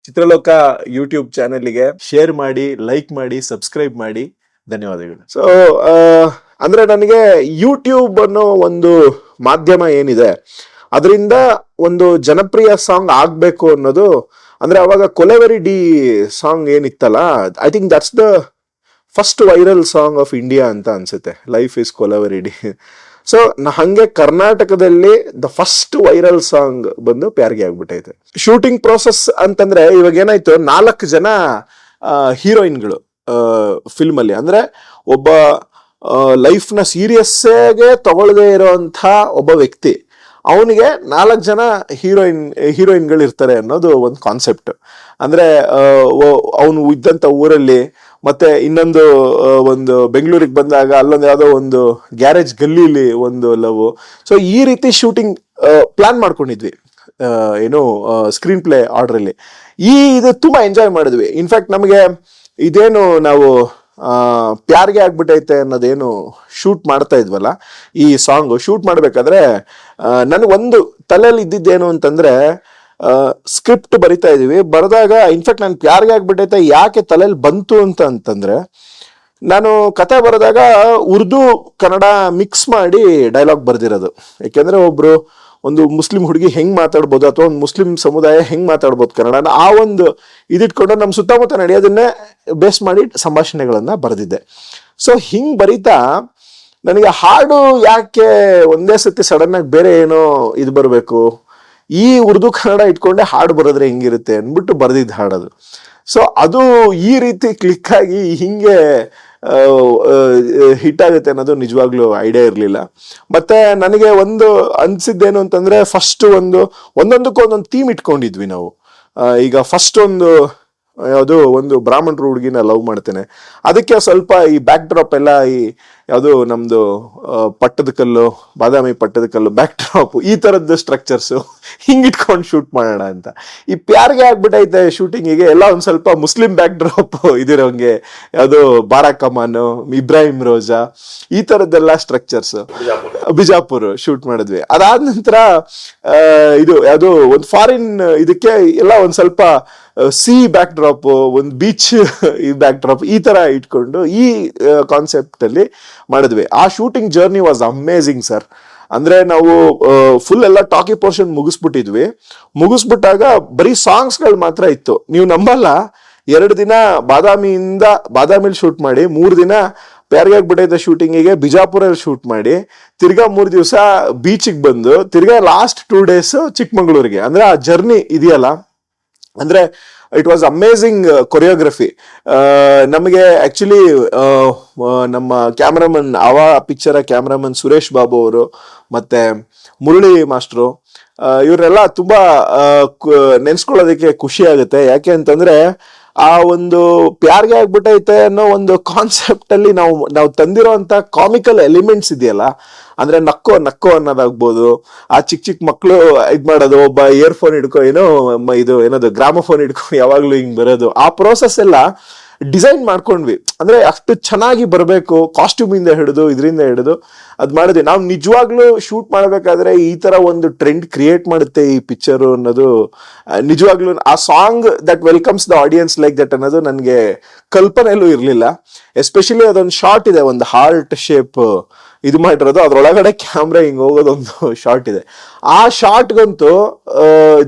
Chitraloka YouTube ಚಾನೆಲ್ಗೆ share ಮಾಡಿ, like ಮಾಡಿ, ಸಬ್ಸ್ಕ್ರೈಬ್ ಮಾಡಿ. ಧನ್ಯವಾದಗಳು. ಸೊ ಅಂದ್ರೆ ನನಗೆ ಯೂಟ್ಯೂಬ್ ಅನ್ನೋ ಒಂದು ಮಾಧ್ಯಮ ಏನಿದೆ ಅದರಿಂದ ಒಂದು ಜನಪ್ರಿಯ ಸಾಂಗ್ ಆಗ್ಬೇಕು ಅನ್ನೋದು, ಅಂದ್ರೆ ಅವಾಗ ಕೊಲೆವೆರಿ ಡಿ ಸಾಂಗ್ ಏನಿತ್ತಲ್ಲ, I think that's the first viral song of India ಅಂತ ಅನ್ಸುತ್ತೆ, life is Kolaveri Di. So ಹಂಗೆ ಕರ್ನಾಟಕದಲ್ಲಿ ದ ಫಸ್ಟ್ ವೈರಲ್ ಸಾಂಗ್ ಬಂದು ಪ್ಯಾರ್ಗೆ ಆಗ್ಬಿಟ್ಟೈತೆ. ಶೂಟಿಂಗ್ ಪ್ರೋಸೆಸ್ ಅಂತಂದ್ರೆ ಇವಾಗ ಏನಾಯ್ತು, 4 ಜನ ಹೀರೋಯಿನ್ಗಳು ಫಿಲ್ಮ್ ಅಲ್ಲಿ, ಅಂದ್ರೆ ಒಬ್ಬ ಲೈಫ್ ನ ಸೀರಿಯಸ್ಗೆ ತಗೊಳ್ಳದೆ ಇರೋಂಥ ಒಬ್ಬ ವ್ಯಕ್ತಿ, ಅವನಿಗೆ 4 ಜನ ಹೀರೋಯಿನ್ಗಳು ಇರ್ತಾರೆ ಅನ್ನೋದು ಒಂದು ಕಾನ್ಸೆಪ್ಟ್. ಅಂದ್ರೆ ಅವನು ಇದ್ದಂತ ಊರಲ್ಲಿ, ಮತ್ತೆ ಇನ್ನೊಂದು ಒಂದು ಬೆಂಗಳೂರಿಗೆ ಬಂದಾಗ ಅಲ್ಲೊಂದು ಯಾವುದೋ ಒಂದು ಗ್ಯಾರೇಜ್ ಗಲ್ಲಿಲಿ ಒಂದು ಲವ್. ಸೊ ಈ ರೀತಿ ಶೂಟಿಂಗ್ ಪ್ಲಾನ್ ಮಾಡ್ಕೊಂಡಿದ್ವಿ, ಏನು ಸ್ಕ್ರೀನ್ ಪ್ಲೇ ಆರ್ಡರ್ ಅಲ್ಲಿ. ಇದು ತುಂಬಾ ಎಂಜಾಯ್ ಮಾಡಿದ್ವಿ. ಇನ್ಫ್ಯಾಕ್ಟ್ ನಮಗೆ ಇದೇನು ನಾವು ಪ್ಯಾರ್ಗೆ ಆಗ್ಬಿಟ್ಟೈತೆ ಅನ್ನೋದೇನು ಶೂಟ್ ಮಾಡ್ತಾ ಇದ್ವಲ್ಲ, ಈ ಸಾಂಗ್ ಶೂಟ್ ಮಾಡ್ಬೇಕಾದ್ರೆ ನನಗೊಂದು ತಲೆಯಲ್ಲಿ ಇದ್ದಿದ್ದೇನು ಅಂತಂದ್ರೆ, ಸ್ಕ್ರಿಪ್ಟ್ ಬರಿತಾ ಇದೀವಿ, ಬರೆದಾಗ ಇನ್ಫ್ಯಾಕ್ಟ್ ನಾನು ಪ್ಯಾರ್ಗೆ ಆಗ್ಬಿಟ್ಟೈತೆ ಯಾಕೆ ತಲೆಯಲ್ಲಿ ಬಂತು ಅಂತಂದ್ರೆ, ನಾನು ಕತೆ ಬರೆದಾಗ ಉರ್ದು ಕನ್ನಡ ಮಿಕ್ಸ್ ಮಾಡಿ ಡೈಲಾಗ್ ಬರ್ದಿರೋದು. ಯಾಕೆಂದ್ರೆ ಒಬ್ರು ಒಂದು ಮುಸ್ಲಿಂ ಹುಡುಗಿ ಹೆಂಗ್ ಮಾತಾಡ್ಬೋದು, ಅಥವಾ ಒಂದು ಮುಸ್ಲಿಂ ಸಮುದಾಯ ಹೆಂಗ್ ಮಾತಾಡ್ಬೋದು ಕನ್ನಡ, ಆ ಒಂದು ಇದಿಟ್ಕೊಂಡು ನಮ್ಮ ಸುತ್ತಮುತ್ತ ನಡೆಯೋದನ್ನೇ ಬೇಸ್ ಮಾಡಿ ಸಂಭಾಷಣೆಗಳನ್ನ ಬರೆದಿದ್ದೆ. ಸೊ ಹಿಂಗ್ ಬರೀತಾ ನನಗೆ ಹಾಡು ಯಾಕೆ ಒಂದೇ ಸತಿ ಸಡನ್ ಆಗಿ ಬೇರೆ ಏನೋ ಇದು ಬರಬೇಕು, ಈ ಉರ್ದು ಕನ್ನಡ ಇಟ್ಕೊಂಡೆ ಹಾಡು ಬರೋದ್ರೆ ಹೆಂಗಿರುತ್ತೆ ಅಂದ್ಬಿಟ್ಟು ಬರೆದಿದ್ದು ಹಾಡೋದು. ಸೊ ಅದು ಈ ರೀತಿ ಕ್ಲಿಕ್ ಆಗಿ ಹಿಂಗೆ ಹಿಟ್ ಆಗುತ್ತೆ ಅನ್ನೋದು ನಿಜವಾಗ್ಲೂ ಐಡಿಯಾ ಇರಲಿಲ್ಲ. ಮತ್ತೆ ನನಗೆ ಒಂದು ಅನ್ಸಿದ್ದೇನು ಅಂತಂದ್ರೆ, ಫಸ್ಟ್ ಒಂದೊಂದಕ್ಕೂ ಒಂದೊಂದು ಥೀಮ್ ಇಟ್ಕೊಂಡಿದ್ವಿ ನಾವು. ಈಗ ಫಸ್ಟ್ ಯಾವುದು ಒಂದು ಬ್ರಾಹ್ಮಣರು ಹುಡುಗಿನ ಲವ್ ಮಾಡ್ತೇನೆ, ಅದಕ್ಕೆ ಸ್ವಲ್ಪ ಈ ಬ್ಯಾಕ್ ಡ್ರಾಪ್ ಎಲ್ಲ ಈ ಯಾವುದು ನಮ್ದು ಪಟ್ಟದ ಕಲ್ಲು, ಬಾದಾಮಿ ಪಟ್ಟದ ಕಲ್ಲು ಬ್ಯಾಕ್ ಡ್ರಾಪ್, ಈ ತರದ್ದು ಸ್ಟ್ರಕ್ಚರ್ಸ್ ಹಿಂಗಿಟ್ಕೊಂಡು ಶೂಟ್ ಮಾಡೋಣ ಅಂತ. ಈ ಪ್ಯಾರ್ಗೆ ಆಗ್ಬಿಟ್ಟೈತೆ ಶೂಟಿಂಗಿಗೆ ಎಲ್ಲ ಒಂದ್ ಸ್ವಲ್ಪ ಮುಸ್ಲಿಂ ಬ್ಯಾಕ್ ಡ್ರಾಪ್ ಇದಿರೋಂಗೆ, ಯಾವುದು ಬಾರಾ ಕಮಾನ್, ಇಬ್ರಾಹಿಂ ರೋಜಾ, ಈ ತರದ್ದೆಲ್ಲ ಸ್ಟ್ರಕ್ಚರ್ಸ್ ಬಿಜಾಪುರ್ ಶೂಟ್ ಮಾಡಿದ್ವಿ. ಅದಾದ ನಂತರ ಇದು ಯಾವುದು ಒಂದು ಫಾರಿನ್ ಇದಕ್ಕೆ ಎಲ್ಲ ಒಂದ್ ಸ್ವಲ್ಪ ಸಿ ಬ್ಯಾಕ್ ಡ್ರಾಪ್, ಒಂದು ಬೀಚ್ ಈ ಬ್ಯಾಕ್ ಡ್ರಾಪ್, ಈ ತರ ಇಟ್ಕೊಂಡು ಈ ಕಾನ್ಸೆಪ್ಟ್ ಅಲ್ಲಿ ಮಾಡಿದ್ವಿ. ಆ shooting journey was amazing sir. ಅಂದ್ರೆ ನಾವು ಫುಲ್ ಎಲ್ಲ ಟಾಕಿ ಪೋರ್ಷನ್ ಮುಗಿಸ್ಬಿಟ್ಟಾಗ ಬರೀ ಸಾಂಗ್ಸ್ ಗಳು ಮಾತ್ರ ಇತ್ತು. ನೀವು ನಂಬಲ್ಲ, 2 ದಿನ ಬಾದಾಮಿಲಿ ಶೂಟ್ ಮಾಡಿ, 3 ದಿನ ಪ್ಯಾರ್ಗೆ ಆಗ್ಬಿಟ್ಟೈತೆ ಶೂಟಿಂಗಿಗೆ ಬಿಜಾಪುರಲ್ಲಿ ಶೂಟ್ ಮಾಡಿ, ತಿರ್ಗಾ 3 ದಿವಸ ಬೀಚಿಗೆ ಬಂದು, ತಿರ್ಗಾ ಲಾಸ್ಟ್ 2 ಡೇಸ್ ಚಿಕ್ಕಮಂಗ್ಳೂರಿಗೆ. ಅಂದ್ರೆ ಆ ಜರ್ನಿ ಇದೆಯಲ್ಲ, ಅಂದ್ರೆ ಇಟ್ ವಾಸ್ ಅಮೇಝಿಂಗ್ ಕೊರಿಯೋಗ್ರಫಿ. ನಮಗೆ ಆಕ್ಚುಲಿ ನಮ್ಮ cameraman, picture cameraman Suresh Babu ಅವರು ಮತ್ತೆ ಮುರಳಿ ಮಾಸ್ಟ್ರು, ಇವರೆಲ್ಲ ತುಂಬಾ ನೆನ್ಸ್ಕೊಳ್ಳೋದಕ್ಕೆ ಖುಷಿ ಆಗುತ್ತೆ. ಯಾಕೆ ಅಂತಂದ್ರೆ, ಆ ಒಂದು ಪ್ಯಾರ್ಗೆ ಆಗ್ಬಿಟ್ಟೈತೆ ಅನ್ನೋ ಒಂದು ಕಾನ್ಸೆಪ್ಟ್ ಅಲ್ಲಿ ನಾವು ತಂದಿರೋಂತ ಕಾಮಿಕಲ್ ಎಲಿಮೆಂಟ್ಸ್ ಇದೆಯಲ್ಲ, ಅಂದ್ರೆ ನಕ್ಕೋ ಅನ್ನೋದಾಗ್ಬೋದು, ಆ ಚಿಕ್ಕ ಮಕ್ಕಳು ಇದ್ ಮಾಡೋದು, ಒಬ್ಬ ಇಯರ್ಫೋನ್ ಏನದು ಗ್ರಾಮಫೋನ್ ಹಿಡ್ಕೊಂಡು ಯಾವಾಗ್ಲೂ ಹಿಂಗ್ ಬರೋದು, ಆ ಪ್ರೋಸೆಸ್ ಎಲ್ಲ ಡಿಸೈನ್ ಮಾಡ್ಕೊಂಡ್ವಿ. ಅಂದ್ರೆ ಅಷ್ಟು ಚೆನ್ನಾಗಿ ಬರಬೇಕು, ಕಾಸ್ಟ್ಯೂಮ್ ಇಂದ ಹಿಡಿದು ಇದರಿಂದ ಹಿಡಿದು ಅದ್ ಮಾಡಿದ್ವಿ. ನಾವು ನಿಜವಾಗ್ಲೂ ಶೂಟ್ ಮಾಡ್ಬೇಕಾದ್ರೆ ಈ ತರ ಒಂದು ಟ್ರೆಂಡ್ ಕ್ರಿಯೇಟ್ ಮಾಡುತ್ತೆ ಈ ಪಿಕ್ಚರ್ ಅನ್ನೋದು ನಿಜವಾಗ್ಲೂ, ಆ song that welcomes the audience like that ಅನ್ನೋದು ನನಗೆ ಕಲ್ಪನೆಯಲ್ಲೂ ಇರ್ಲಿಲ್ಲ. ಎಸ್ಪೆಷಲಿ ಅದೊಂದು ಶಾರ್ಟ್ ಇದೆ, ಒಂದು ಹಾರ್ಟ್ ಶೇಪ್ ಇದು ಮಾಡಿರೋದು, ಅದ್ರೊಳಗಡೆ ಕ್ಯಾಮ್ರಾ ಹಿಂಗ್ ಹೋಗೋದೊಂದು ಶಾರ್ಟ್ ಇದೆ. ಆ ಶಾರ್ಟ್ಗಂತೂ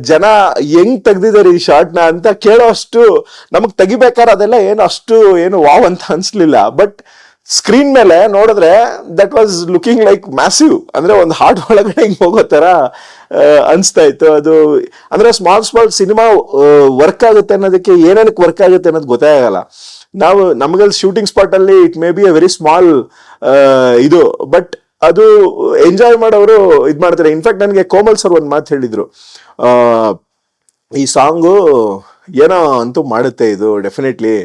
ಜನ ಹೆಂಗ್ ತೆಗ್ದಿದ್ದಾರೆ ಈ ಶಾರ್ಟ್ನ ಅಂತ ಕೇಳೋ ಅಷ್ಟು, ನಮಗ್ ತೆಗಿಬೇಕಾದ್ರೆ ಅದೆಲ್ಲ ಏನು ವಾವ್ ಅಂತ ಅನ್ಸ್ಲಿಲ್ಲ. ಬಟ್ ಸ್ಕ್ರೀನ್ ಮೇಲೆ ನೋಡಿದ್ರೆ that was looking like massive. ಅಂದ್ರೆ ಒಂದು ಹಾರ್ಟ್ ಒಳಗಡೆ ಹಿಂಗ್ ಹೋಗೋ ತರ ಅನ್ಸ್ತಾ ಇತ್ತು. ಅದು ಅಂದ್ರೆ ಸ್ಮಾಲ್ ಸಿನಿಮಾ ವರ್ಕ್ ಆಗುತ್ತೆ ಅನ್ನೋದಕ್ಕೆ ಏನೇನಕ್ಕೆ ವರ್ಕ್ ಆಗುತ್ತೆ ಅನ್ನೋದು ಗೊತ್ತೇ ಆಗಲ್ಲ. ನಮಗಲ್ಲಿ ಶೂಟಿಂಗ್ ಸ್ಪಾಟ್ ಅಲ್ಲಿ it may be A very small ಇದು, ಬಟ್ ಅದು ಎಂಜಾಯ್ ಮಾಡೋರು ಇದ್ ಮಾಡ್ತಾರೆ. ಇನ್ಫ್ಯಾಕ್ಟ್ ನನಗೆ ಕೋಮಲ್ ಸರ್ ಒಂದು ಮಾತು ಹೇಳಿದ್ರು, ಈ ಸಾಂಗು ಏನೋ ಅಂತೂ ಮಾಡುತ್ತೆ, ಇದು ಡೆಫಿನೆಟ್ಲಿ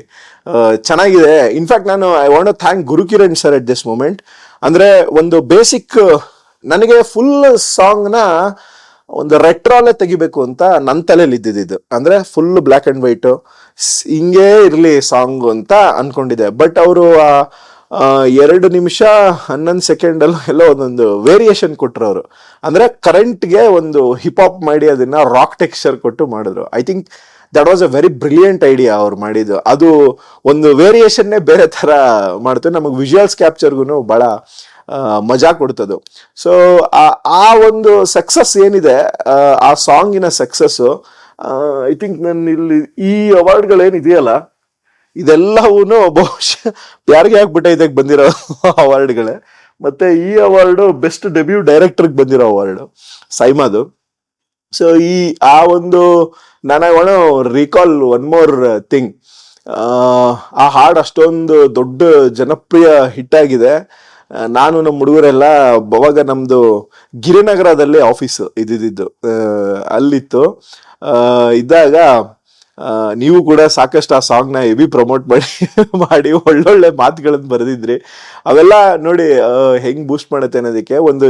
ಚೆನ್ನಾಗಿದೆ. In fact I want to thank Gurukiran sir at this moment. ಅಂದ್ರೆ ಒಂದು ಬೇಸಿಕ್ ನನಗೆ ಫುಲ್ ಸಾಂಗ್ನ ಒಂದು ರೆಟ್ರಾಲೆ ತೆಗಿಬೇಕು ಅಂತ ನನ್ನ ತಲೆಯಲ್ಲಿ ಇದ್ದಿದ್ದು. ಅಂದ್ರೆ ಫುಲ್ ಬ್ಲ್ಯಾಕ್ ಅಂಡ್ ವೈಟ್ ಹಿಂಗೇ ಇರ್ಲಿ ಸಾಂಗ್ ಅಂತ ಅನ್ಕೊಂಡಿದ್ದೆ. ಬಟ್ ಅವರು 2 ನಿಮಿಷ 11 ಸೆಕೆಂಡ್ ಎಲ್ಲ ಒಂದೊಂದು ವೇರಿಯೇಷನ್ ಕೊಟ್ರು ಅವರು. ಅಂದ್ರೆ ಕರೆಂಟ್ಗೆ ಒಂದು ಹಿಪ್ ಹಾಪ್ ಮಾಡಿ ಅದನ್ನ ರಾಕ್ ಟೆಕ್ಸ್ಚರ್ ಕೊಟ್ಟು ಮಾಡಿದ್ರು. I think that was a very brilliant idea ಅವ್ರು ಮಾಡಿದ್ದು. ಅದು ಒಂದು ವೇರಿಯೇಷನ್ನೇ ಬೇರೆ ತರ ಮಾಡ್ತು, ನಮಗೆ ವಿಜುವಲ್ಸ್ ಕ್ಯಾಪ್ಚರ್ಗೂ ಬಹಳ ಮಜಾ ಕೊಡ್ತದು. ಸೊ ಆ ಒಂದು ಸಕ್ಸಸ್ ಏನಿದೆ, ಆ ಸಾಂಗಿನ ಸಕ್ಸಸ್, ಐ ಥಿಂಕ್ ನನ್ನ ಇಲ್ಲಿ ಈ ಅವಾರ್ಡ್ಗಳೇನಿದೆಯಲ್ಲ ಇದೆಲ್ಲವೂ ಬಹುಶಃ ಯಾರಿಗೆ ಆಗ್ಬಿಟ್ಟೈತೆ ಬಂದಿರೋ ಅವಾರ್ಡ್ಗಳೇ. ಮತ್ತೆ ಈ ಅವಾರ್ಡು ಬೆಸ್ಟ್ ಡೆಬ್ಯೂ ಡೈರೆಕ್ಟರ್ಗೆ ಬಂದಿರೋ ಅವಾರ್ಡು ಸೈಮಾದು. ಸೊ ಆ ಒಂದು ನನಗೆ ರಿಕಾಲ್ ಒನ್ ಮೋರ್ ಥಿಂಗ್, ಆ ಹಾಡು ಅಷ್ಟೊಂದು ದೊಡ್ಡ ಜನಪ್ರಿಯ ಹಿಟ್ ಆಗಿದೆ. ನಾನು ನಮ್ಮ ಹುಡುಗರೆಲ್ಲ ಅವಾಗ ನಮ್ದು ಗಿರಿನಗರದಲ್ಲಿ ಆಫೀಸ್ ಇದ್ದಿದ್ದು ಅಲ್ಲಿತ್ತು. ಇದ್ದಾಗ ನೀವು ಕೂಡ ಸಾಕಷ್ಟು ಆ ಸಾಂಗ್ನ ಹೆವಿ ಪ್ರಮೋಟ್ ಮಾಡಿ ಒಳ್ಳೊಳ್ಳೆ ಮಾತುಗಳನ್ನು ಬರೆದಿದ್ರಿ. ಅವೆಲ್ಲ ನೋಡಿ ಹೆಂಗ್ ಬೂಸ್ಟ್ ಮಾಡುತ್ತೆ ಅನ್ನೋದಕ್ಕೆ. ಒಂದು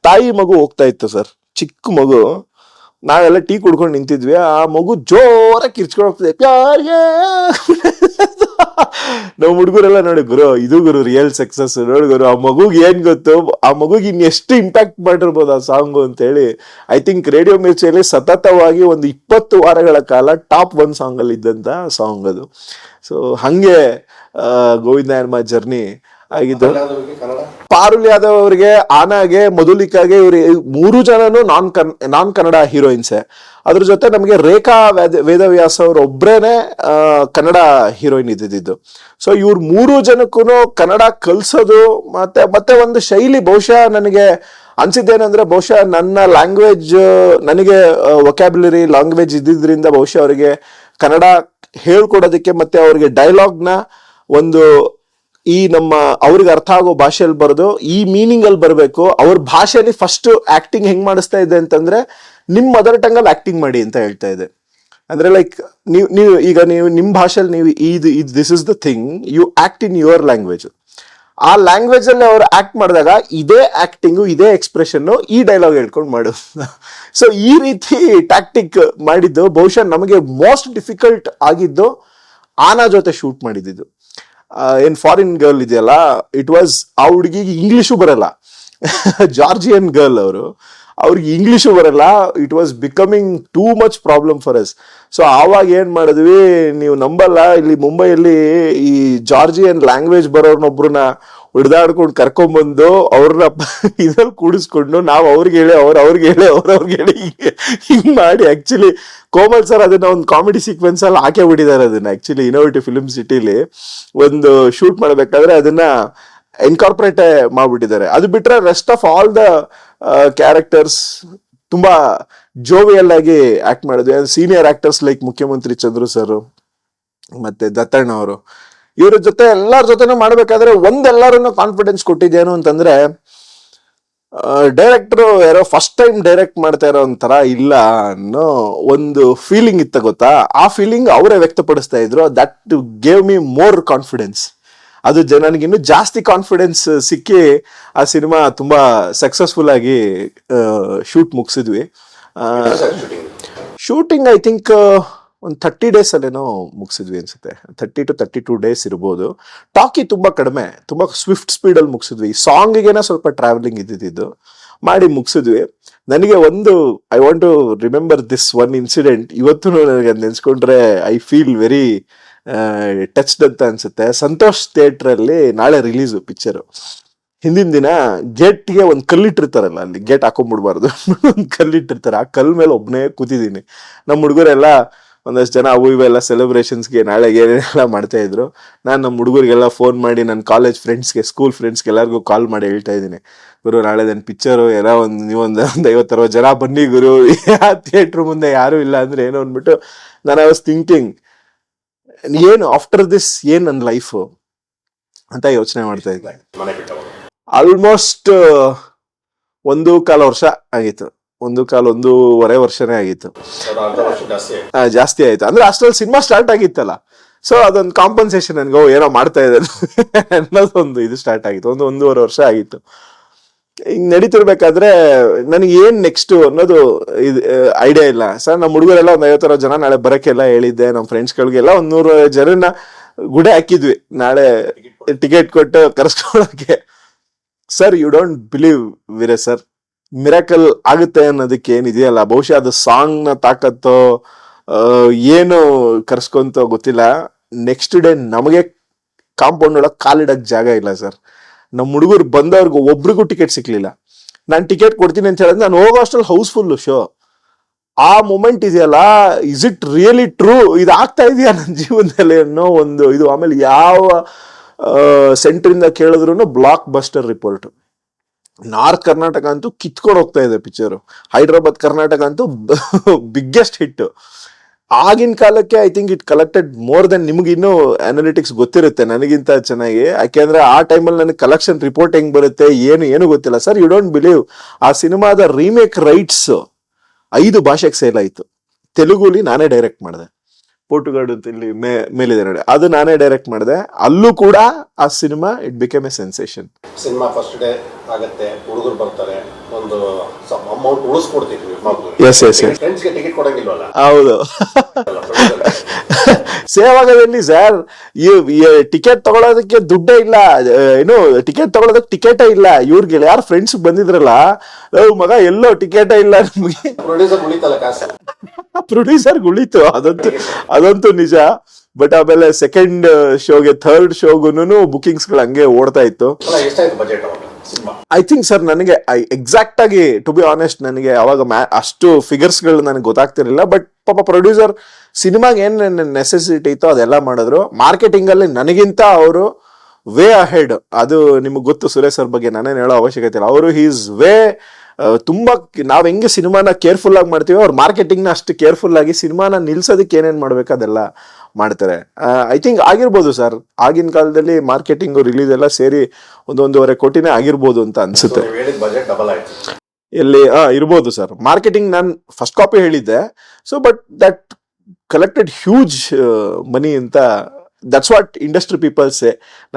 ತಾಯಿ ಮಗು ಹೋಗ್ತಾ ಇತ್ತು ಸರ್, ಚಿಕ್ಕ ಮಗು, ನಾವೆಲ್ಲ ಟೀ ಕುಡ್ಕೊಂಡು ನಿಂತಿದ್ವಿ, ಆ ಮಗು ಜೋರಾಗಿ ಕಿರ್ಚ್ಕೊಂಡು ಹೋಗ್ತದೆ, ಪ್ಯಾರ್ಗೆ. ನಾವು ಹುಡುಗರೆಲ್ಲ ನೋಡಿ ಗುರು, ಇದು ಗುರು ರಿಯಲ್ ಸಕ್ಸಸ್. ನೋಡಿ ಗುರು, ಆ ಮಗುಗೆ ಏನ್ ಗೊತ್ತು, ಆ ಮಗುಗೆ ಇನ್ನೆಷ್ಟು ಇಂಪ್ಯಾಕ್ಟ್ ಮಾಡಿರ್ಬೋದು ಆ ಸಾಂಗು ಅಂತ ಹೇಳಿ. ಐ ಥಿಂಕ್ ರೇಡಿಯೋ ಮಿರ್ಚಿಯಲ್ಲಿ ಸತತವಾಗಿ ಒಂದು 20 ವಾರಗಳ ಕಾಲ ಟಾಪ್ 1 ಸಾಂಗ್ ಅಲ್ಲಿ ಇದ್ದಂತ ಸಾಂಗ್ ಅದು. ಸೊ ಹಂಗೆ ಗೋವಿಂದ ಆ್ಯಂಡ್ ಮೈ ಜರ್ನಿ ಆಗಿದ್ದು. ಪಾರುಲ್ ಯಾದವ್ ಅವರಿಗೆ, ಆನಾಗೆ, ಮಧುಲಿಕಾಗೆ, ಇವ್ರು 3 ಜನನು ನಾನ್ ಕನ್ನಡ ಹೀರೋಯಿನ್ಸೆ. ಅದ್ರ ಜೊತೆ ನಮಗೆ ರೇಖಾ ವೇದವ್ಯಾಸ ಅವ್ರ ಒಬ್ರೇನೆ ಕನ್ನಡ ಹೀರೋಯಿನ್ ಇದ್ದಿದ್ದು. ಸೊ ಇವ್ರ 3 ಜನಕ್ಕೂ ಕನ್ನಡ ಕಲ್ಸೋದು ಮತ್ತೆ ಒಂದು ಶೈಲಿ. ಬಹುಶಃ ನನಗೆ ಅನ್ಸಿದ್ದೇನೆಂದ್ರೆ, ಬಹುಶಃ ನನ್ನ ಲ್ಯಾಂಗ್ವೇಜ್, ನನಗೆ ವೊಕ್ಯಾಬ್ಯುಲರಿ ಲ್ಯಾಂಗ್ವೇಜ್ ಇದ್ದಿದ್ರಿಂದ ಬಹುಶಃ ಅವರಿಗೆ ಕನ್ನಡ ಹೇಳ್ಕೊಡೋದಕ್ಕೆ ಮತ್ತೆ ಅವ್ರಿಗೆ ಡೈಲಾಗ್ನ ಒಂದು ಈ ನಮ್ಮ ಅವ್ರಿಗೆ ಅರ್ಥ ಆಗೋ ಭಾಷೆಯಲ್ಲಿ ಬರೋದು, ಈ ಮೀನಿಂಗ್ ಅಲ್ಲಿ ಬರಬೇಕು. ಅವ್ರ ಭಾಷೆಯಲ್ಲಿ ಫಸ್ಟ್ ಆಕ್ಟಿಂಗ್ ಹೆಂಗ್ ಮಾಡಿಸ್ತಾ ಇದೆ ಅಂತಂದ್ರೆ, ನಿಮ್ ಮದರ್ ಟಂಗ್ ಅಲ್ಲಿ ಆಕ್ಟಿಂಗ್ ಮಾಡಿ ಅಂತ ಹೇಳ್ತಾ ಇದೆ. ಅಂದ್ರೆ ಲೈಕ್ ನೀವು ನಿಮ್ ಭಾಷೆಯಲ್ಲಿ ನೀವು this is the thing, you act in your language. ಆ ಲ್ಯಾಂಗ್ವೇಜ್ ಅಲ್ಲಿ ಅವ್ರು ಆಕ್ಟ್ ಮಾಡಿದಾಗ ಇದೇ ಆಕ್ಟಿಂಗು, ಇದೇ ಎಕ್ಸ್ಪ್ರೆಷನ್, ಈ ಡೈಲಾಗ್ ಹೇಳ್ಕೊಂಡು ಮಾಡು. ಸೊ ಈ ರೀತಿ ಟ್ಯಾಕ್ಟಿಕ್ ಮಾಡಿದ್ದು ಬಹುಶಃ ನಮಗೆ ಮೋಸ್ಟ್ ಡಿಫಿಕಲ್ಟ್ ಆಗಿದ್ದು ಆನಾ ಜೊತೆ ಶೂಟ್ ಮಾಡಿದ್ದು. ಏನ್ ಫಾರಿನ್ ಗರ್ಲ್ ಇದೆಯಲ್ಲ, ಇಟ್ ವಾಸ್, ಆ ಹುಡುಗಿಗೆ ಇಂಗ್ಲಿಷು ಬರಲ್ಲ, ಜಾರ್ಜಿಯನ್ ಗರ್ಲ್ ಅವರು, ಅವ್ರಿಗೆ ಇಂಗ್ಲಿಷು ಬರಲ್ಲ. It was becoming too much problem for us. So ಆವಾಗ ಏನ್ ಮಾಡಿದ್ವಿ, ನೀವು ನಂಬಲ್ಲ, ಇಲ್ಲಿ ಮುಂಬೈಯಲ್ಲಿ ಈ ಜಾರ್ಜಿಯನ್ ಲ್ಯಾಂಗ್ವೇಜ್ ಬರೋರ್ನೊಬ್ರನ್ನ ಹಿಡ್ದಾಡ್ಕೊಂಡು ಕರ್ಕೊಂಡ್ಬಂದು ಅವ್ರನ್ನ ಇದ್ರಲ್ಲಿ ಕೂಡಿಸ್ಕೊಂಡು, ನಾವು ಅವ್ರಿಗೆ ಹೇಳಿ ಅವ್ರಿಗೆ ಹೇಳಿ ಹಿಂಗ್ ಮಾಡಿ, ಆಕ್ಚುಲಿ ಕೋಮಲ್ ಸರ್ ಅದನ್ನ ಒಂದು ಕಾಮಿಡಿ ಸೀಕ್ವೆನ್ಸ್ ಅಲ್ಲಿ ಹಾಕೇ ಬಿಟ್ಟಿದ್ದಾರೆ. ಅದನ್ನ ಆಕ್ಚುಲಿ ಇನೋವೇಟಿವ್ ಫಿಲ್ಮ್ ಸಿಟಿಲಿ ಒಂದು ಶೂಟ್ ಮಾಡ್ಬೇಕಾದ್ರೆ ಅದನ್ನ ಇನ್ಕಾರ್ಪೊರೇಟ್ ಮಾಡ್ಬಿಟ್ಟಿದ್ದಾರೆ. ಅದು ಬಿಟ್ರೆ rest of all the characters ತುಂಬಾ ಜೋವಿಯಲ್ ಆಗಿ ಆಕ್ಟ್ ಮಾಡಿದ್ವಿ. ಸೀನಿಯರ್ ಆಕ್ಟರ್ಸ್ ಲೈಕ್ ಮುಖ್ಯಮಂತ್ರಿ ಚಂದ್ರು ಸರ್ ಮತ್ತೆ ದತ್ತಣ್ಣ ಅವರು, ಇವ್ರ ಜೊತೆ ಎಲ್ಲರ ಜೊತೆನೂ ಮಾಡ್ಬೇಕಾದ್ರೆ ಒಂದೆಲ್ಲರನ್ನು ಕಾನ್ಫಿಡೆನ್ಸ್ ಕೊಟ್ಟಿದ್ದೇನು ಅಂತಂದ್ರೆ, ಡೈರೆಕ್ಟರ್ ಯಾರೋ ಫಸ್ಟ್ ಟೈಮ್ ಡೈರೆಕ್ಟ್ ಮಾಡ್ತಾ ಇರೋ ಒಂಥರ ಇಲ್ಲ ಅನ್ನೋ ಒಂದು ಫೀಲಿಂಗ್ ಇತ್ತ ಗೊತ್ತಾ. ಆ ಫೀಲಿಂಗ್ ಅವರೇ ವ್ಯಕ್ತಪಡಿಸ್ತಾ ಇದ್ರು. That gave me more confidence. ಅದು ನನಗಿನ್ನೂ ಜಾಸ್ತಿ ಕಾನ್ಫಿಡೆನ್ಸ್ ಸಿಕ್ಕಿ ಆ ಸಿನಿಮಾ ತುಂಬಾ ಸಕ್ಸಸ್ಫುಲ್ ಆಗಿ ಶೂಟ್ ಮುಗಿಸಿದ್ವಿ. ಶೂಟಿಂಗ್ ಐ ಥಿಂಕ್ ಒಂದು 30 days ಅಲ್ಲೇನೋ ಮುಗಿಸಿದ್ವಿ ಅನ್ಸುತ್ತೆ. 30 to 32 days ಇರ್ಬೋದು. ಟಾಕಿ ತುಂಬಾ ಕಡಿಮೆ, ತುಂಬಾ ಸ್ವಿಫ್ಟ್ ಸ್ಪೀಡಲ್ಲಿ ಮುಗಿಸಿದ್ವಿ. ಸಾಂಗಿಗೆನ ಸ್ವಲ್ಪ ಟ್ರಾವೆಲಿಂಗ್ ಇದ್ದಿದ್ದು ಮಾಡಿ ಮುಗಿಸಿದ್ವಿ. ನನಗೆ ಒಂದು I want to remember this one incident. ಇವತ್ತು ನನಗೆ ನೆನ್ಸ್ಕೊಂಡ್ರೆ ಐ ಫೀಲ್ ವೆರಿ ಟಚ್ಡ್ ಅಂತ ಅನ್ಸುತ್ತೆ. ಸಂತೋಷ್ ಥಿಯೇಟರ್ ಅಲ್ಲಿ ನಾಳೆ ರಿಲೀಸು ಪಿಕ್ಚರು. ಹಿಂದಿನ ದಿನ ಗೇಟ್ಗೆ ಒಂದು ಕಲ್ಲಿಟ್ಟಿರ್ತಾರಲ್ಲ, ಅಲ್ಲಿ ಗೇಟ್ ಹಾಕೊಂಡ್ಬಿಡ್ಬಾರ್ದು, ಒಂದು ಕಲ್ಲಿಟ್ಟಿರ್ತಾರೆ. ಆ ಕಲ್ ಮೇಲೆ ಒಬ್ಬನೇ ಕೂತಿದ್ದೀನಿ. ನಮ್ಮ ಹುಡುಗರೆಲ್ಲ ಒಂದಷ್ಟು ಜನ ಅವು ಇವೆಲ್ಲ ಸೆಲೆಬ್ರೇಷನ್ಸ್ಗೆ ನಾಳೆಗೆ ಏನೇನೆಲ್ಲ ಮಾಡ್ತಾ ಇದ್ರು. ನಾನು ನಮ್ಮ ಹುಡುಗರಿಗೆಲ್ಲ ಫೋನ್ ಮಾಡಿ, ನನ್ನ ಕಾಲೇಜ್ ಫ್ರೆಂಡ್ಸ್ಗೆ, ಸ್ಕೂಲ್ ಫ್ರೆಂಡ್ಸ್ಗೆ ಎಲ್ಲರಿಗೂ ಕಾಲ್ ಮಾಡಿ ಹೇಳ್ತಾ ಇದ್ದೀನಿ, ಗುರು ನಾಳೆ ನನ್ನ ಪಿಕ್ಚರು, ಏನೋ ನೀವೊಂದು 50-60 ಜನ ಬನ್ನಿ ಗುರು, ಥಿಯೇಟ್ರ್ ಮುಂದೆ ಯಾರು ಇಲ್ಲ ಅಂದ್ರೆ ಏನೋ ಅಂದ್ಬಿಟ್ಟು. ನಾನು ಐ ವಾಸ್ ಥಿಂಕಿಂಗ್, ಏನು ಆಫ್ಟರ್ ದಿಸ್ ಏನ್ ನನ್ನ ಲೈಫು ಅಂತ ಯೋಚನೆ ಮಾಡ್ತಾ ಇದ್ದೆ. ಆಲ್ಮೋಸ್ಟ್ 1.25 ವರ್ಷ ಆಗಿತ್ತು. 1.5-1.5 ವರ್ಷನೇ ಆಗಿತ್ತು. ಜಾಸ್ತಿ ಆಯ್ತು ಅಂದ್ರೆ ಅಷ್ಟ್ರಲ್ಲಿ ಸಿನಿಮಾ ಸ್ಟಾರ್ಟ್ ಆಗಿತ್ತಲ್ಲ. ಸೊ ಅದೊಂದು ಕಾಂಪನ್ಸೇಷನ್, ನನ್ಗೆ ಏನೋ ಮಾಡ್ತಾ ಇದೆ ಅನ್ನೋದೊಂದು ಇದು ಸ್ಟಾರ್ಟ್ ಆಗಿತ್ತು. 1.5 ವರ್ಷ ಆಗಿತ್ತು. ಹಿಂಗ್ ನಡೀತಿರ್ಬೇಕಾದ್ರೆ ನನಗೆ ಏನ್ ನೆಕ್ಸ್ಟ್ ಅನ್ನೋದು ಐಡಿಯಾ ಇಲ್ಲ ಸರ್. ನಮ್ಮ ಹುಡುಗರೆಲ್ಲ ಒಂದು 50 ಜನ ನಾಳೆ ಬರಕ್ಕೆಲ್ಲ ಹೇಳಿದ್ದೆ. ನಮ್ಮ ಫ್ರೆಂಡ್ಸ್ಗಳಿಗೆಲ್ಲ 100 ಜನನ ಗುಡೆ ಹಾಕಿದ್ವಿ ನಾಳೆ ಟಿಕೆಟ್ ಕೊಟ್ಟು ಕರ್ಸ್ಕೊಳಕ್ಕೆ. ಸರ್, ಯು ಡೋಂಟ್ ಬಿಲೀವ್ ವೀರೇ ಸರ್, ಮಿರಾಕಲ್ ಆಗುತ್ತೆ ಅನ್ನೋದಕ್ಕೆ ಏನಿದೆಯಲ್ಲ, ಬಹುಶಃ ಅದು ಸಾಂಗ್ ನ ತಾಕತ್ತೋ ಏನು ಕರ್ಸ್ಕೊಂತ ಗೊತ್ತಿಲ್ಲ. ನೆಕ್ಸ್ಟ್ ಡೇ ನಮಗೆ ಕಾಂಪೌಂಡ್ ಒಳಗೆ ಕಾಲಿಡಕ್ ಜಾಗ ಇಲ್ಲ ಸರ್. ನಮ್ಮ ಹುಡುಗರು ಬಂದವ್ರಿಗೆ ಒಬ್ರಿಗೂ ಟಿಕೆಟ್ ಸಿಕ್ಲಿಲ್ಲ. ನಾನು ಟಿಕೆಟ್ ಕೊಡ್ತೀನಿ ಅಂತ ಹೇಳಿದ್ರೆ ನಾನು ಹೋಗೋ ಅಷ್ಟ್ರಲ್ಲಿ ಹೌಸ್ಫುಲ್ ಶೋ. ಆ ಮೂಮೆಂಟ್ ಇದೆಯಲ್ಲ, ಇಸ್ ಇಟ್ ರಿಯಲಿ ಟ್ರೂ, ಇದು ಆಗ್ತಾ ಇದೆಯಾ ನನ್ನ ಜೀವನದಲ್ಲಿ ಅನ್ನೋ ಒಂದು ಇದು. ಆಮೇಲೆ ಯಾವ ಸೆಂಟ್ರಿಂದ ಕೇಳಿದ್ರು blockbuster report. North Karnataka ಅಂತೂ ಕಿತ್ಕೊಂಡು ಹೋಗ್ತಾ ಇದೆ ಪಿಕ್ಚರು. ಹೈದ್ರಾಬಾದ್ ಕರ್ನಾಟಕ ಅಂತೂ ಬಿಗ್ಗೆಸ್ಟ್ ಹಿಟ್. ಆಗಿನ ಕಾಲಕ್ಕೆ I think it collected more than, ನಿಮ್ಗೆ ಇನ್ನೂ ಅನಾಲಿಟಿಕ್ಸ್ ಗೊತ್ತಿರುತ್ತೆ ನನಗಿಂತ ಚೆನ್ನಾಗಿ. ಯಾಕೆಂದ್ರೆ ಆ ಟೈಮಲ್ಲಿ ನನಗೆ ಕಲೆಕ್ಷನ್ ರಿಪೋರ್ಟ್ ಹೆಂಗ್ ಬರುತ್ತೆ ಏನು ಗೊತ್ತಿಲ್ಲ ಸರ್. ಯು ಡೋಂಟ್ ಬಿಲೀವ್, ಆ ಸಿನಿಮಾದ ರೀಮೇಕ್ ರೈಟ್ಸ್ 5 ಭಾಷೆಗೆ ಸೇಲ್ ಆಯ್ತು. ತೆಲುಗುಲಿ ನಾನೇ ಡೈರೆಕ್ಟ್ ಮಾಡಿದೆ, ಪೋರ್ಟುಗಾಲ್ ಅಂತ ಇಲ್ಲಿ ಮೇಲಿದೆ ನೋಡಿ, ಅದು ನಾನೇ ಡೈರೆಕ್ಟ್ ಮಾಡಿದೆ. ಅಲ್ಲೂ ಕೂಡ ಆ cinema it became A sensation. Cinema first day ಆಗತ್ತೆ, ಹುಡುಗರು ಬರ್ತಾರೆ, ಒಂದು ಅಮೌಂಟ್ ಉಳಿಸ್ಕೊಡ್ತೀವಿ. ಫ್ರೆಂಡ್ಸ್ಗೆ ಟಿಕೆಟ್ ಕೊಡಂಗಿಲ್ವಲ್ಲ? ಹೌದು. ಸೇವ್ ಆಗೋದಲ್ಲಿ ಸರ್, ಟಿಕೆಟ್ ತಗೊಳೋದಕ್ಕೆ ದುಡ್ಡೇ ಇಲ್ಲ, ಏನು ಟಿಕೆಟ್ ತಗೊಳೋದಕ್ಕೆ ಟಿಕೆಟೇ ಇಲ್ಲ. ಇವ್ರಿಗೆ ಯಾರು ಫ್ರೆಂಡ್ಸ್ ಬಂದಿದ್ರಲ್ಲ, ಮಗ ಎಲ್ಲೋ ಟಿಕೆಟೇ ಇಲ್ಲ ನಮ್ಗೆ. ಪ್ರೊಡ್ಯೂಸರ್ ಉಳಿತಲ್ಲ ಕಾಸು, ಪ್ರೊಡ್ಯೂಸರ್ ಉಳಿತು, ಅದಂತೂ ನಿಜ. ಬಟ್ ಆಮೇಲೆ ಸೆಕೆಂಡ್ ಶೋಗೆ, ಥರ್ಡ್ ಶೋಗುನು ಬುಕಿಂಗ್ಸ್ ಗಳು ಹಂಗೆ ಓಡ್ತಾ ಇತ್ತು. ಎಷ್ಟಾಯ್ತು ಬಜೆಟ್ ಐ ಥಿಂಕ್ ಸರ್, ನನಗೆ ಎಕ್ಸಾಕ್ಟ್ ಆಗಿ ಟು ಬಿ ಆನೆಸ್ಟ್ ನನಗೆ ಅವಾಗ ಅಷ್ಟು ಫಿಗರ್ಸ್ ಗಳು ನನಗೆ ಗೊತ್ತಾಗ್ತಿರ್ಲಿಲ್ಲ. ಬಟ್ ಪಾಪ ಪ್ರೊಡ್ಯೂಸರ್ ಸಿನಿಮಾಗೆ ಏನ್ ನೆಸೆಸಿಟಿ ಇತ್ತೋ ಅದೆಲ್ಲ ಮಾಡಿದ್ರು. ಮಾರ್ಕೆಟಿಂಗ್ ಅಲ್ಲಿ ನನಗಿಂತ ಅವರು ವೇ ಅಹೆಡ್. ಅದು ನಿಮ್ಗೆ ಗೊತ್ತು, ಸುರೇಶ್ ಸರ್ ಬಗ್ಗೆ ನಾನೇನು ಹೇಳೋ ಅವಶ್ಯಕತೆ ಇಲ್ಲ. ಅವರು ಈಸ್ ವೇ ತುಂಬಾ, ನಾವ್ ಹೆಂಗೆ ಸಿನಿಮಾನ ಕೇರ್ಫುಲ್ ಆಗಿ ಮಾಡ್ತೀವಿ, ಅವ್ರು ಮಾರ್ಕೆಟಿಂಗ್ ನ ಅಷ್ಟು ಕೇರ್ಫುಲ್ ಆಗಿ ಸಿನಿಮಾನ ನಿಲ್ಸೋದಕ್ಕೆ ಏನೇನ್ ಮಾಡ್ಬೇಕು ಅದೆಲ್ಲ ಮಾಡ್ತಾರೆ. ಐ ಥಿಂಕ್ ಆಗಿರ್ಬೋದು ಸರ್, ಆಗಿನ ಕಾಲದಲ್ಲಿ ಮಾರ್ಕೆಟಿಂಗ್ ರಿಲೀಸ್ ಎಲ್ಲ ಸೇರಿ 1.5 ಕೋಟಿನೇ ಆಗಿರ್ಬೋದು ಅಂತ ಅನ್ಸುತ್ತೆ. ಎಲ್ಲಿ ಇರ್ಬೋದು ಸರ್. ಮಾರ್ಕೆಟಿಂಗ್ ನಾನು ಫಸ್ಟ್ ಕಾಪಿ ಹೇಳಿದ್ದೆ. So but that collected huge money ಅಂತ. That's what industry peoples.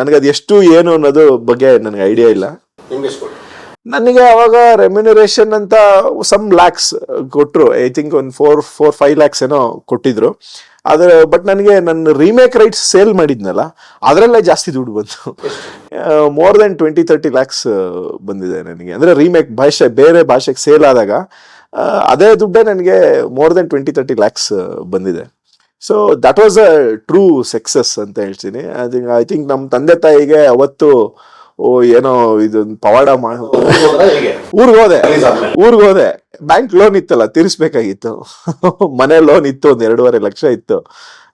ನನಗೆ ಅದು ಎಷ್ಟು ಏನು ಅನ್ನೋದು ಬಗ್ಗೆ ನನಗೆ ಐಡಿಯಾ ಇಲ್ಲ. ನನಗೆ ಅವಾಗ ರೆಮ್ಯುನರೇಷನ್ ಅಂತ ಸಮ್ ಲ್ಯಾಕ್ಸ್ ಕೊಟ್ಟರು. ಐ ಥಿಂಕ್ ಒಂದು 4-5 ಲ್ಯಾಕ್ಸ್ ಏನೋ ಕೊಟ್ಟಿದ್ರು. ಆದ್ರೆ ಬಟ್ ನನಗೆ ನನ್ನ ರೀಮೇಕ್ ರೈಟ್ಸ್ ಸೇಲ್ ಮಾಡಿದ್ನಲ್ಲ, ಅದರಲ್ಲೇ ಜಾಸ್ತಿ ದುಡ್ಡು ಬಂತು. ಮೋರ್ ದೆನ್ 20-30 ಲ್ಯಾಕ್ಸ್ ಬಂದಿದೆ ನನಗೆ. ಅಂದ್ರೆ ರೀಮೇಕ್ ಬೇರೆ ಭಾಷೆಗೆ ಸೇಲ್ ಆದಾಗ ಅದೇ ದುಡ್ಡೇ ನನಗೆ ಮೋರ್ ದೆನ್ 20-30 ಲ್ಯಾಕ್ಸ್ ಬಂದಿದೆ. So that was a true success ಅಂತ ಹೇಳ್ತೀನಿ. ಐ ಥಿಂಕ್ ನಮ್ಮ ತಂದೆ ತಾಯಿಗೆ ಅವತ್ತು ಏನೋ ಇದೊಂದು ಪವಾಡ ಊರ್ಗ್ ಹೋದೆ. ಬ್ಯಾಂಕ್ ಲೋನ್ ಇತ್ತಲ್ಲ, ತೀರಿಸ್ಬೇಕಾಗಿತ್ತು. ಮನೆ ಲೋನ್ ಇತ್ತು, 1.5 ಲಕ್ಷ ಇತ್ತು,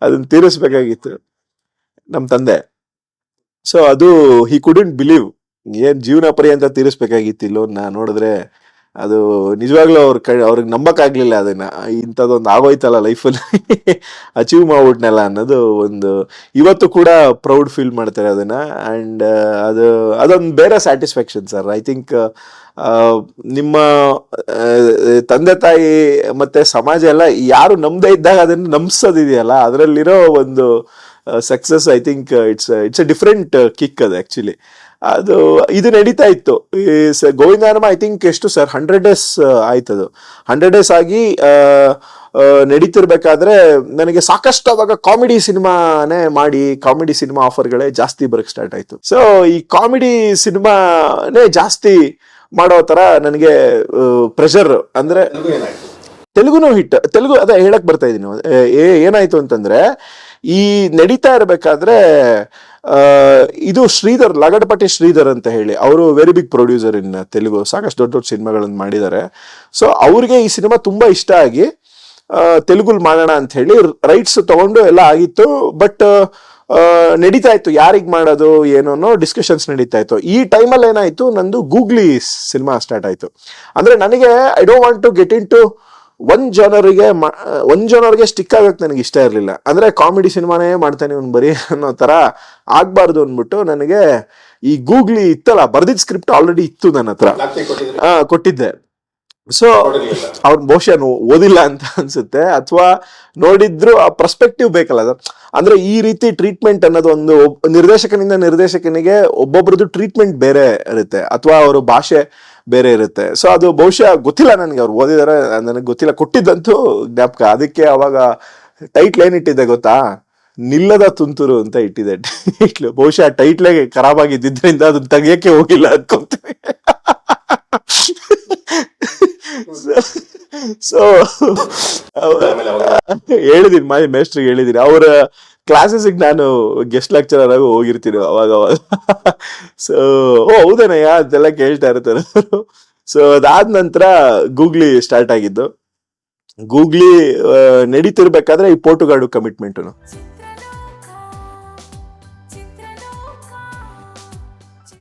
ಅದನ್ನ ತೀರಿಸ್ಬೇಕಾಗಿತ್ತು ನಮ್ ತಂದೆ. ಸೊ ಅದು ಹಿ ಕುಡಂಟ್ ಬಿಲೀವ್, ಏನ್ ಜೀವನ ಪರ್ಯಂತ ತೀರಿಸ್ಬೇಕಾಗಿತ್ತು ಈ ಲೋನ್ ನೋಡಿದ್ರೆ. ಅದು ನಿಜವಾಗ್ಲೂ ಅವ್ರಿಗೆ ನಂಬಕ್ ಆಗ್ಲಿಲ್ಲ ಅದನ್ನ. ಇಂಥದ್ದೊಂದು ಆಗೋಯ್ತಲ್ಲ ಲೈಫಲ್ಲಿ, ಅಚೀವ್ ಮಾಡ್ಬಿಟ್ನಲ್ಲ ಅನ್ನೋದು ಒಂದು ಇವತ್ತು ಕೂಡ ಪ್ರೌಡ್ ಫೀಲ್ ಮಾಡ್ತಾರೆ ಅದನ್ನ. ಅಂಡ್ ಅದೊಂದು ಬೇರೆ ಸ್ಯಾಟಿಸ್ಫ್ಯಾಕ್ಷನ್ ಸರ್. ಐ ಥಿಂಕ್ ನಿಮ್ಮ ತಂದೆ ತಾಯಿ ಮತ್ತೆ ಸಮಾಜ ಎಲ್ಲ ಯಾರು ನಂಬದೇ ಇದ್ದಾಗ ಅದನ್ನ ನಂಬಿಸೋದಿದೆಯಲ್ಲ, ಅದರಲ್ಲಿರೋ ಒಂದು success. I think it's a different kick ಅದು ಆಕ್ಚುಲಿ. ಅದು ಇದು ನಡೀತಾ ಇತ್ತು. ಗೋವಿಂದನಾಮ ಐ ಥಿಂಕ್ ಎಷ್ಟು ಸರ್ 100 days ಆಯ್ತದು. 100 days ಆಗಿ ನಡೀತಿರ್ಬೇಕಾದ್ರೆ ನನಗೆ ಸಾಕಷ್ಟು ಅವಾಗ ಕಾಮಿಡಿ ಸಿನಿಮಾನೇ ಮಾಡಿ, ಕಾಮಿಡಿ ಸಿನಿಮಾ ಆಫರ್ಗಳೇ ಜಾಸ್ತಿ ಬರಕ್ ಸ್ಟಾರ್ಟ್ ಆಯ್ತು. ಸೊ ಈ ಕಾಮಿಡಿ ಸಿನಿಮಾನೇ ಜಾಸ್ತಿ ಮಾಡೋ ತರ ನನಗೆ ಪ್ರೆಷರ್. ಅಂದ್ರೆ ತೆಲುಗುನು ಹಿಟ್, ತೆಲುಗು ಅದೇ ಹೇಳಕ್ ಬರ್ತಾ ಇದೀನಿ. ಏನಾಯ್ತು ಅಂತಂದ್ರೆ, ಈ ನಡೀತಾ ಇರ್ಬೇಕಾದ್ರೆ ಇದು ಶ್ರೀಧರ್, ಲಗಡಪಟ್ಟಿ ಶ್ರೀಧರ್ ಅಂತ ಹೇಳಿ, ಅವರು ವೆರಿ ಬಿಗ್ ಪ್ರೊಡ್ಯೂಸರ್ ಇನ್ ತೆಲುಗು, ಸಾಕಷ್ಟು ದೊಡ್ಡ ಸಿನಿಮಾಗಳನ್ನು ಮಾಡಿದ್ದಾರೆ. ಸೊ ಅವ್ರಿಗೆ ಈ ಸಿನಿಮಾ ತುಂಬಾ ಇಷ್ಟ ಆಗಿ ತೆಲುಗುಲ್ ಮಾಡೋಣ ಅಂತ ಹೇಳಿ ರೈಟ್ಸ್ ತಗೊಂಡು ಎಲ್ಲ ಆಗಿತ್ತು. ಬಟ್ ನಡೀತಾ ಇತ್ತು ಯಾರಿಗ್ ಮಾಡೋದು ಏನೋ ಡಿಸ್ಕಷನ್ಸ್ ನಡೀತಾ ಇತ್ತು. ಈ ಟೈಮಲ್ಲಿ ಏನಾಯ್ತು, ನಂದು ಗೂಗ್ಲಿ ಸಿನಿಮಾ ಸ್ಟಾರ್ಟ್ ಆಯ್ತು. ಅಂದ್ರೆ ನನಗೆ I don't want to get into ಒಂದ್ ಜನರಿಗೆ ಸ್ಟಿಕ್ ಆಗಕ್ ನನಗೆ ಇಷ್ಟ ಇರಲಿಲ್ಲ. ಅಂದ್ರೆ ಕಾಮಿಡಿ ಸಿನಿಮಾನೇ ಮಾಡ್ತಾನೆ ಒಂದು ಬರೀ ಅನ್ನೋ ತರ ಆಗ್ಬಾರ್ದು ಅಂದ್ಬಿಟ್ಟು ನನಗೆ ಈ ಗೂಗ್ಲಿ ಇತ್ತಲ್ಲ, ಬರ್ದಿದ್ ಸ್ಕ್ರಿಪ್ಟ್ ಆಲ್ರೆಡಿ ಇತ್ತು ನನ್ನ ಹತ್ರ, ಕೊಟ್ಟಿದ್ದೆ. ಸೊ ಅವ್ರ ಬಹುಶಃ ಓದಿಲ್ಲ ಅಂತ ಅನ್ಸುತ್ತೆ, ಅಥವಾ ನೋಡಿದ್ರು ಆ ಪರ್ಸ್ಪೆಕ್ಟಿವ್ ಬೇಕಲ್ಲ ಅದು. ಅಂದ್ರೆ ಈ ರೀತಿ ಟ್ರೀಟ್ಮೆಂಟ್ ಅನ್ನೋದು ಒಂದು ನಿರ್ದೇಶಕನಿಂದ ನಿರ್ದೇಶಕನಿಗೆ ಒಬ್ಬೊಬ್ರದ್ದು ಟ್ರೀಟ್ಮೆಂಟ್ ಬೇರೆ ಇರುತ್ತೆ, ಅಥವಾ ಅವ್ರ ಭಾಷೆ ಬೇರೆ ಇರುತ್ತೆ. ಸೊ ಅದು ಬಹುಶಃ ಗೊತ್ತಿಲ್ಲ ನನಗೆ, ಅವ್ರು ಓದಿದಾರೆ ನನಗೆ ಗೊತ್ತಿಲ್ಲ. ಕೊಟ್ಟಿದ್ದಂತೂ ಜ್ಞಾಪಕ. ಅದಕ್ಕೆ ಅವಾಗ ಟೈಟ್ಲ್ ಏನಿಟ್ಟಿದ್ದೆ ಗೊತ್ತಾ, ನಿಲ್ಲದ ತುಂತುರು ಅಂತ ಇಟ್ಟಿದೆ ಟೈಟ್ಲು. ಬಹುಶಃ ಟೈಟ್ಲೇ ಖರಾಬ್ ಆಗಿದ್ದರಿಂದ ಅದನ್ನ ತೆಗಿಯಕ್ಕೆ ಹೋಗಿಲ್ಲ ಅನ್ಕೊಂತೀನಿ. ಸೊ ಆಮೇಲೆ ಅವಾಗ ಹೇಳಿದೀನಿ ಮೇಸ್ಟ್ರಿಗೆ ಹೇಳಿದೀನಿ. ಅವರ ಕ್ಲಾಸಸ್ಗೆ ನಾನು ಗೆಸ್ಟ್ ಲೆಕ್ಚರರ್ ಆಗಿ ಹೋಗಿರ್ತೀನಿ ಅವಾಗ. ಸೊ ಹೌದೇನಯ್ಯ ಅಂತೆಲ್ಲ ಕೇಳ್ತಾ ಇರ್ತಾರೆ. ಸೊ ಅದಾದ ನಂತರ ಗೂಗ್ಲಿ ಸ್ಟಾರ್ಟ್ ಆಗಿದ್ದು. ಗೂಗ್ಲಿ ನಡೀತಿರ್ಬೇಕಾದ್ರೆ ಈ ಪೋರ್ಟುಗಾಡು ಕಮಿಟ್ಮೆಂಟ್